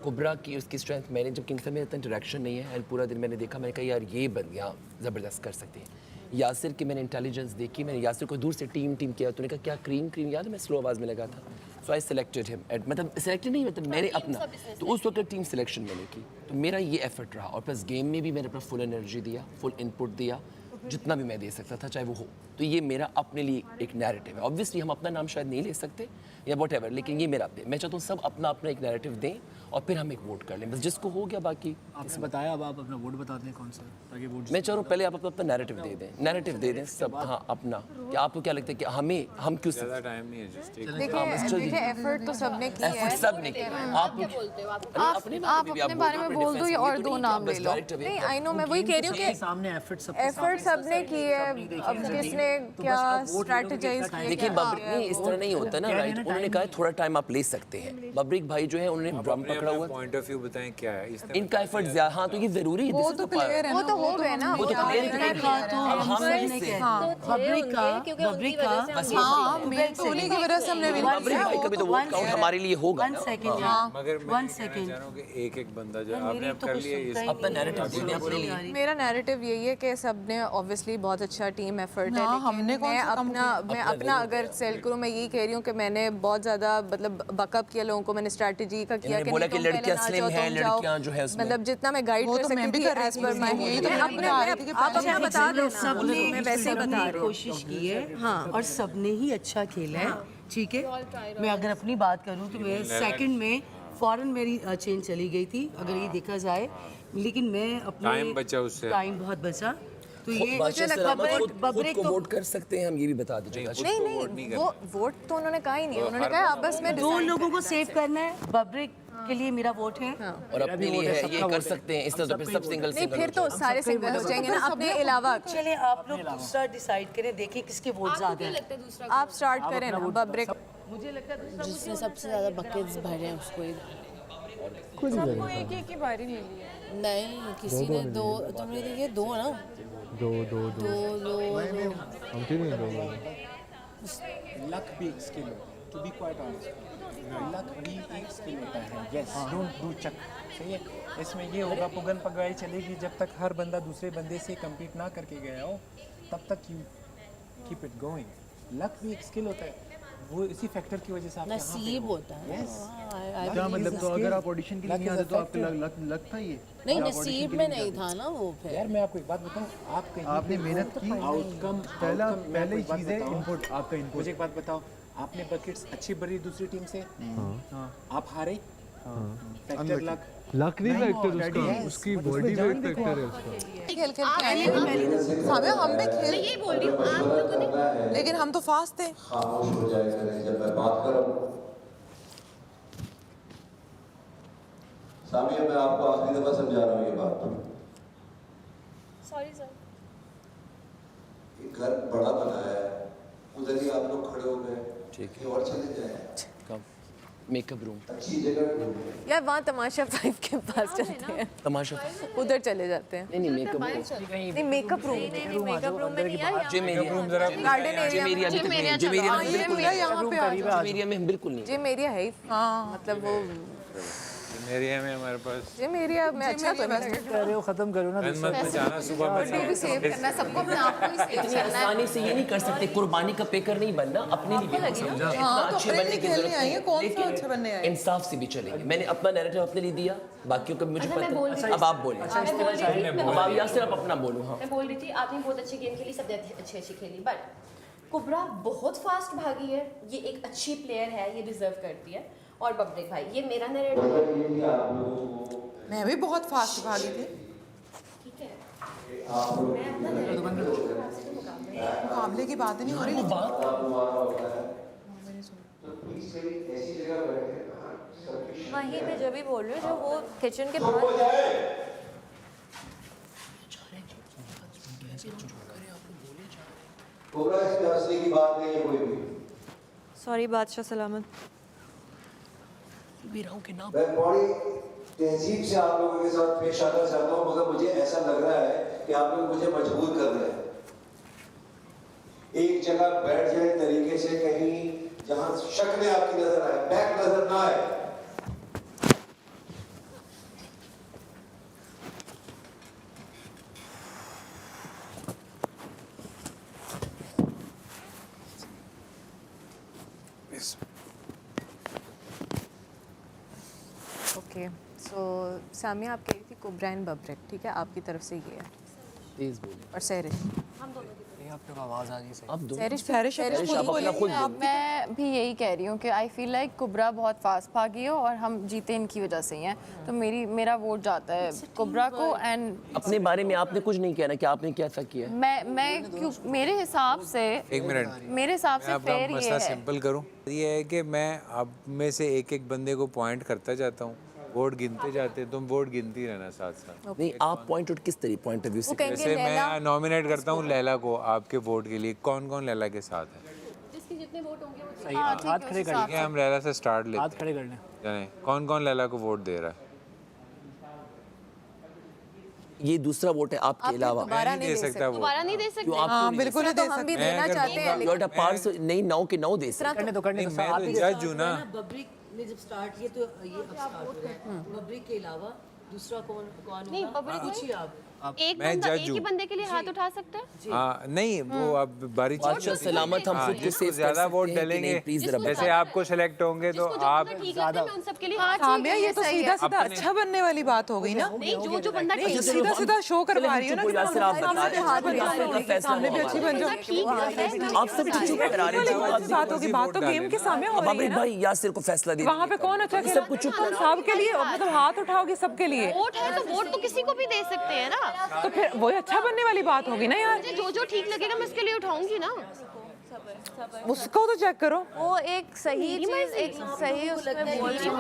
कुबरा की उसकी स्ट्रेंथ मैंने, जबकि इनसे मेरा इतना इंटरेक्शन नहीं है, एंड पूरा दिन मैंने देखा, मैंने कहा यार ये बंदियाँ ज़बरदस्त कर सकती हैं। यासिर की मैंने इंटेलिजेंस देखी, मैंने यासिर को दूर से टीम किया, तूने कहा क्या क्रीम याद है, मैं स्लो आवाज़ में लगा था। सो आई सिलेक्टेड हिम, मतलब सिलेक्टेड नहीं, मतलब मैंने अपना, तो उस वक्त टीम सिलेक्शन मैंने की, तो मेरा ये एफर्ट रहा। और प्लस गेम में भी मैंने अपना फुल एनर्जी दिया, फुल इनपुट दिया, जितना भी मैं दे सकता था, चाहे वो हो। तो ये मेरा अपने लिए एक नैरेटिव है। ऑब्वियसली हम अपना नाम शायद नहीं ले सकते या वट एवर, लेकिन ये मेरा, मैं चाहता हूँ सब अपना एक नैरेटिव दें और फिर हम एक वोट कर लें, बस जिसको हो गया। बाकी आपने बताया, अब आप अपना वोट बता दें कौन सा, ताकि वोट मैं चाह रहा हूँ पहले आप अपना नैरेटिव दे दें सब। हाँ अपना, कि आपको क्या लगता है कि हम क्यों ज़्यादा टाइम नहीं है, जस्ट एक देखिए एफर्ट तो सबने किया है। एफर्ट सब ने किया। आप क्या बोलते हो आप? आप अपने बारे में बोल दो और दो नाम ले लो। नहीं आई नो, मैं वही कह रही हूँ कि सामने एफर्ट सबने की है। अब किसने क्या स्ट्रैटेजाइज किया, देखिए बबरिक नहीं, इस तरह नहीं होता ना, राइट। उन्होंने कहा थोड़ा टाइम आप ले सकते हैं। बबरिक भाई जो है उन्होंने ड्रम पकड़ा हुआ, पॉइंट ऑफ व्यू बताएं क्या है इसने, इनका एफर्ट ज्यादा। हाँ तो ये जरूरी है, वो तो क्लियर है, वो तो हो गए ना, वो तो क्लियर है। अब हम बबरिक का हाँ उन्हीं की वजह से हमने विन बबरिक भाई कभी तो वोट काउंट हमारे लिए होगा। मगर मैं चाह रहा हूँ कि एक बंदा जो आपने अब कर लिया, अपना नैरेटिव देने अपने लिए। मेरा नैरेटिव यही है कि सबने ऑब्वियसली बहुत अच्छा टीम एफर्ट है, लेकिन मैं अपना अगर सेल करूँ, मैं यही कह रही हूँ कि मैंने बहुत ज़्यादा मतलब बकअप किया लोगों को, मैंने स्ट्रैटेजी का किया कि बोला कि लड़कियां स्लिम हैं, लड़कियां जो है उसमें मतलब जितना मैं गाइड कर सकती थी एज पर माय, यही तो आप अपना बता दो, सबने मैं वैसे ही बता रही हूँ। कोशिश की है और सबने ही अच्छा खेला है, ठीक है। मैं अगर अपनी बात करूँ तो मैं सेकंड में फौरन मेरी चेंज चली गई थी, अगर ये देखा जाए, लेकिन मैं अपने टाइम बचा उससे, टाइम बहुत बचा। तो ये मुझे लगता है बबरिक को वोट कर सकते हैं हम, ये भी बता दीजिएगा। नहीं वो वोट तो उन्होंने कहा ही नहीं, उन्होंने कहा आपस में दो लोगों को सेव करना है। बबरिक के लिए मेरा वोट है और अपने लिए है, ये कर सकते हैं इस तरह। तो फिर सब सिंगल नहीं, फिर तो सारे सिंगल हो जाएंगे ना अपने अलावा। चले आप लोग दूसरा डिसाइड करें, देखिए किसके वोट ज्यादा है। आप स्टार्ट करें ना बबरिक। मुझे लगता है जिसने सबसे ज्यादा बकेट्स भरे हैं उसको सबको एक ही बारी ले लिया। नहीं, किसी ने दो, तुमने ये दो ना, दो लक भी एक स्किल है, to be quite honest, luck भी एक स्किल होता है। यस, डोंट डू चक, सही है। इसमें ये होगा पुगन पगवाई चलेगी जब तक हर बंदा दूसरे बंदे से कम्पीट ना करके गया हो, तब तक you keep it going. Luck भी एक स्किल होता है, वो इसी फैक्टर की वजह से आप नसीब होता है। क्या मतलब, तो अगर आप ऑडिशन के लिए नहीं आते तो आपका लक था ये? नहीं, नसीब में नहीं था ना वो। फिर यार मैं आपको एक बात बताऊं, आपने मेहनत की, आउटकम पहले ही चीज़ है इनपुट, आपका इनपुट। मुझे एक बात बताओ, आपने बकेट्स अच्छी भरी दूसरी टीम से, आप हारे, फैक्टर लक नहीं फैक्टर, उसकी बॉडी वेट फैक्टर है उसका। खेल हम भी खेल, यही बोल रही हूँ आप लोगों ने, लेकिन हम तो फास्ट थे। खामोश हो जाए करें जब मैं बात करूं। सामिया, मैं आपको आखिरी दफा समझा रहा हूँ ये बात। Sorry sir. ये घर बड़ा बनाया है, उधर ही आप लोग खड़े हो गए, ठीक है, और चले जाए मेकअप रूम, अच्छी जगह। यार वहाँ तमाशा 5 के पास चलते हैं, तमाशा उधर चले जाते हैं। नहीं मेकअप नहीं मेकअप रूम, मेकअप रूम में नहीं यार, gym area, garden area, gym area में बिल्कुल नहीं, यहाँ पे जिम एरिया में बिल्कुल नहीं। जिम एरिया है ही, मतलब वो एरिया में हमारे पास जिम एरिया में अच्छा तो नहीं लगेगा। कह रहे हो खत्म करो ना मत में जाना सुबह में सेव करना सबको अपने आप को ही सेव इतनी आसानी से ये नहीं कर सकते, कुर्बानी का पेकर नहीं बनना, अपने लिए भी समझा, इतना अच्छे बनने की जरूरत नहीं, लेकिन इंसाफ से भी चलेंगे। मैंने अपना नैरेटिव अपने लिए दिया, बाकियों का मुझे पता। अब आप बोलिए, अब आप यासिर आप अपना बोलो। हाँ, मैं बोल रही थी आपने बहुत अच्छी गेम खेली, सब अच्छी खेली, बट कुबरा बहुत फास्ट भागी है, ये एक अच्छी प्लेयर है, ये डिजर्व करती है। और बब्रिक भाई, ये मेरा नैरेटिव, मैं भी बहुत फास्ट भागी थी, ठीक है, मुकाबले की बात नहीं हो रही। वहीं पे जब भी बोल रही हूँ, जो वो किचन के बाहर कोबरा, इसमें हंसने की बात नहीं है कोई भी। सॉरी बादशाह सलामत। मैं बड़ी तहजीब से आप लोगों के साथ पेश आना चाहता हूँ, मगर मुझे ऐसा लग रहा है कि आप लोग मुझे मजबूर कर रहे हैं। एक जगह बैठ जाए तरीके से, कहीं जहां शक्लें आपकी नजर आए, बैक नजर ना आए। ओके, सो सामिया आप कह रही थी कुबरा एंड बब्रिक, ठीक है, आपकी तरफ से ये है प्लीज बोलिए। और सहरिश, मैं भी यही कह रही हूँ कि आई फील लाइक कुबरा बहुत फास्ट भागी है और हम जीते इनकी वजह से ही हैं, तो मेरा वोट जाता है कुबरा को। एंड अपने बारे में आपने कुछ नहीं कहना कि आपने कैसा किया। मैं क्यों, मेरे हिसाब से, एक मिनट, मेरे हिसाब से अपना फेयर ये मसला है। सिंपल करूं, ये है कि मैं अब में से एक एक बंदे को पॉइंट करता जाता हूँ, वोट गिनते जाते, तुम वोट गिनती रहना साथ साथ। नहीं, आप पॉइंट आउट किस तरह पॉइंट ऑफ व्यू से? जैसे मैं नॉमिनेट करता हूँ लैला को आपके वोट के लिए, कौन कौन लैला के साथ है? जिसके जितने वोट होंगे वो ठीक है, हम लैला से स्टार्ट लेते हैं, खड़े कर लें, जाने कौन कौन लैला को वोट दे रहा है। ये दूसरा वोट है आपके अलावा, मैं नहीं दे सकता वो। दोबारा नहीं दे सकते। हाँ बिल्कुल नहीं दे हम भी सकते। देना चाहते हैं, यू आर द पार्ट, नहीं 9 के 9 दे सकते। मैं तो जज हूँ ना। बब्रिक ने जब स्टार्ट किया तो ये अब स्टार्ट हो रहा है। बब्रिक के अलावा दूसरा कौन नहीं, होगा? बब्रिक पूछिए आप। एक मैं बंदा, जज एक ही हूँ। बंदे के लिए हाथ उठा सकते हैं। हाँ नहीं, वो अब बारी बादशाह सलामत, हम खुद को जिसको सेव कर ज्यादा सकते वोट हैं कि डालेंगे, नहीं, प्लीज जरा जैसे आपको सेलेक्ट होंगे तो आप ठीक लगता है, मैं उन सब के लिए हाथ सामिया ये तो सीधा सीधा अच्छा बनने वाली बात हो गई ना। नहीं, जो बंदा ठीक सीधा सीधा शो करवा रही हो ना कि यासिर आप बता रहे सामने भी अच्छी बन जाओ। आप सब कुछ चुप करा रहे हैं। बात होगी, बात तो गेम के सामने हो रही है ना। भाई यासिर को फैसला दे, वहाँ पे कौन अच्छा खेला? सब कुछ चुप करा। सबके लिए, मतलब हाथ उठाओगे सबके लिए, वोट है तो वोट तो किसी को भी दे सकते हैं ना। तो फिर वही अच्छा बनने वाली बात होगी ना यार। मुझे जो ठीक लगेगा मैं उसके लिए उठाऊंगी ना। उसको तो चेक करो। वो एक सही चीज, एक सही उसमें बोल रही हूँ।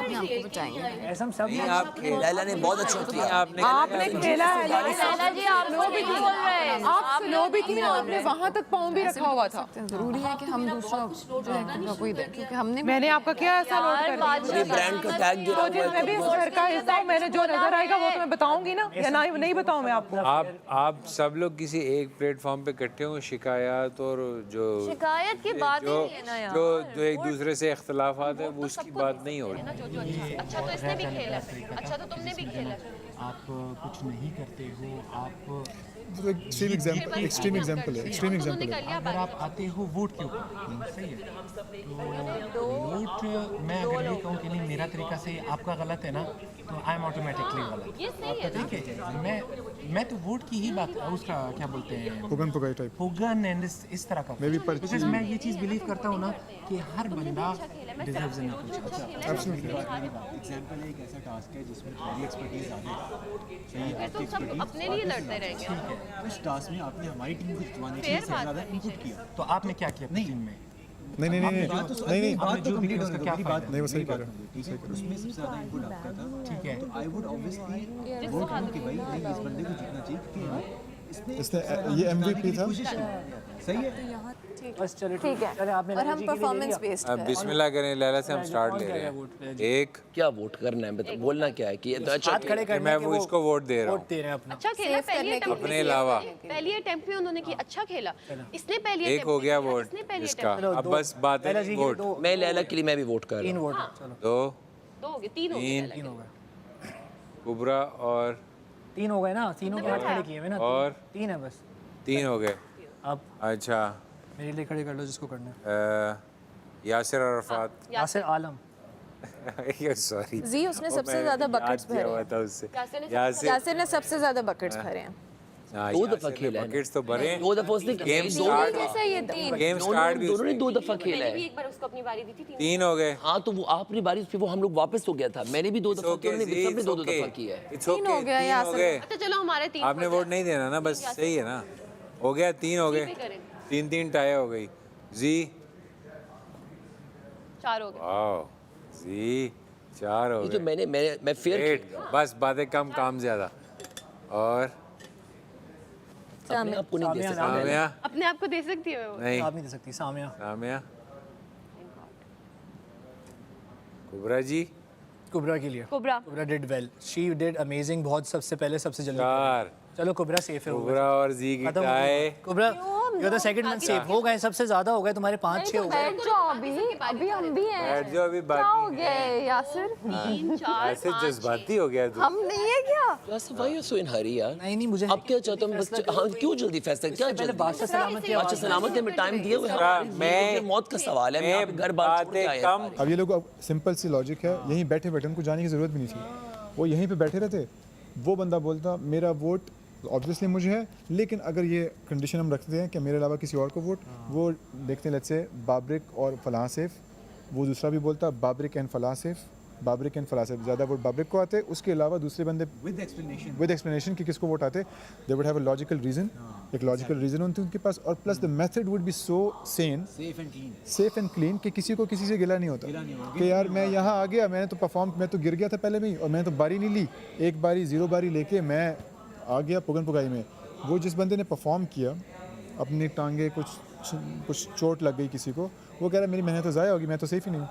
नहीं आप लैला ने बहुत अच्छा किया। आपने खेला है, लैला जी आप लोग भी बोल रहे हैं, आप स्लो भी थी ना, आपने वहाँ तक पाँव भी रखा हुआ था। जरूरी है कि हम दूसरा जो है कुबरा को ही दें, क्योंकि हमने मैंने आपका क्या ऐसा नोट कर लिया? ये ब्रांड का टैग दे तो जिस मैं भी इस घर का हिस्सा हूँ, मैंने जो नजर आएगा वो तो मैं बताऊंगी ना, या नहीं बताऊँ मैं आपको? आप सब लोग किसी एक प्लेटफॉर्म पे इकट्ठे हो, शिकायत और जो शिकायत की बात ही नहीं है ना यार। जो एक दूसरे से इख्तलाफात है, वो उसकी बात नहीं हो रही। अच्छा तो इसने भी खेला, अच्छा तो तुमने भी खेला। आप कुछ नहीं करते हो, आप एक्सट्रीम एग्जांपल है। अगर आप आते हो वोट क्यों करते? सही है, तो वोट मैं अगर ये कहूँ कि नहीं मेरा तरीका से आपका गलत है ना, तो आई एम ऑटोमेटिकली गलत। आपका तरीके है, मैं तो वोट की ही बात, उसका क्या बोलते हैं, पुगन पुगाई टाइप, पुगन एंड इस तरह का। मैं भी पर्ची- Because मैं ये चीज़ बिलीव करता हूँ ना कि हर बंदा डिजर्व्स इन कुछ। एब्सोल्युटली। एक ऐसा टास्क है जिसमें मेरी एक्सपर्टीज ज़्यादा है, फिर तो सब अपने लिए लड़ते रहेंगे। उस टास्क में आपने हमारी टीम को जितवाने के लिए सबसे ज़्यादा इनपुट किया, तो आपने क्या किया अपनी टीम में? नहीं बात तो कंप्लीट होने दो, बात नहीं, वो सही कह रहे हैं। ठीक है, उसमें सबसे ज़्यादा इनपुट आपका था। ठीक है, तो आई वुड ऑब्वियसली वोट करूँ कि भाई नहीं, इस बंदे को जीतना चाहिए क्योंकि इसने ये MVP था। सही है। ठीक है, और हम परफॉर्मेंस बेस्ड अब बिस्मिल्लाह करें, लैला से हम स्टार्ट ले रहे हैं। एक क्या वोट करना है, मतलब बोलना क्या है कि ये तो अच्छा कि मैं वो इसको वोट दे रहा हूँ अच्छा खेला पहली अटेम्प्ट अपने अलावा। पहली अटेम्प्ट में उन्होंने किया, अच्छा खेला। इसने पहली एक हो गया वोट इसका, अब बस बात है वोट। मैं लैला के लिए मैं भी वोट कर रहा हूँ। 2 दो हो गए, तीन हो गए। कुबरा और 3 हो गए ना, तीनों के हाथ खड़े किए हुए ना, और 3 है बस। 3 हो गए। अब अच्छा मेरे लिए खड़े कर लो जिसको करना है। यासिर अरफात। यासिर आलम। सॉरी जी उसने सबसे ज्यादा बकेट्स भरे हैं। था उससे। यासिर ने सबसे ज्यादा बकेट्स भरे हैं। दो दफा खेला है। बकेट्स तो भरे। दो दफा उसने गेम स्टार्ट भी दोनों ने 2 दफा खेला है। एक बार उसको अपनी बारी दी थी 3 हो गए। हाँ तो वो आपने बारी फिर वो हम लोग वापस हो गया था। मैंने भी 2 दफा किया, उन्होंने सबने 2 दफा किया है। 3 हो गया यासिर। अच्छा चलो हमारे 3 आपने वोट नहीं देना ना, बस सही है ना, हो गया 3 हो गए, 3-3 टाई हो गई। जी 4 हो गए। वाओ जी 4 हो ये तो गए। मैं फेयर 8 बस बातें कम काम ज्यादा। और अपने आप को नहीं दे सकता। सामिया अपने आप को दे सकती है वो। नहीं, आप नहीं दे सकती। सामिया। सामिया कुबरा जी कुबरा के लिए। Kubra did well, she did amazing, बहुत सबसे पहले सबसे जल्दी। 4 चलो कुबरा सेफ है। कुबरा और जी की tie. Kubra you the second one safe हो गए, सबसे ज्यादा हो गए तुम्हारे 5-6 हो गए। बैठ जाओ अभी हम भी हैं। बैठ जाओ अभी क्या हो बाकी गया यासिर? 3 4 ऐसे जज्बाती हो गया तू। हम नहीं है क्या? Why you so in hurry यार? नहीं मुझे अब क्या चाहते हो? बस हाँ क्यों जल्दी फैसला क्या पहले जल्दी? बादशाह सलामत की अच्छा सलामत में टाइम दिए हुए हैं। ये मौत का सवाल है। मैं यहाँ पे घर बार छोड़ के आया हूँ। अब ये लोग सिंपल सी लॉजिक है, यहीं बैठे बैठे उनको जाने की ज़रूरत भी नहीं थी, वो यहीं पे बैठे रहते। वो बंदा बोलता मेरा वोट ऑब्वियसली मुझे है, लेकिन अगर ये कंडीशन हम रखते हैं कि मेरे अलावा किसी और को वोट, वो देखते हैं लेट्स से बाबरिक और फलां सेफ, वो दूसरा भी बोलता बाबरिक एंड फलां सेफ, बाबरिक एंड फलां सेफ, ज़्यादा वोट बाबरिक को आते, उसके अलावा दूसरे बंदे विद एक्सप्लेनेशन कि किसको वोट आते, they would have a logical reason, एक लॉजिकल रीज़न होती है उनके पास, और plus the method would be so safe and clean कि किसी को किसी से गिला नहीं होता कि यार मैं यहाँ आ गया, मैंने तो परफॉर्म, मैं तो गिर गया था पहले में ही और मैंने तो बारी नहीं ली, एक बारी 0 बारी लेके मैं आ गया पुगन पुगाई में। वो जिस बंदे ने परफॉर्म किया, अपनी टांगे कुछ चोट लग गई किसी को, वो कह रहा है मेरी मेहनत तो ज़ाया होगी, मैं तो सेफ ही नहीं।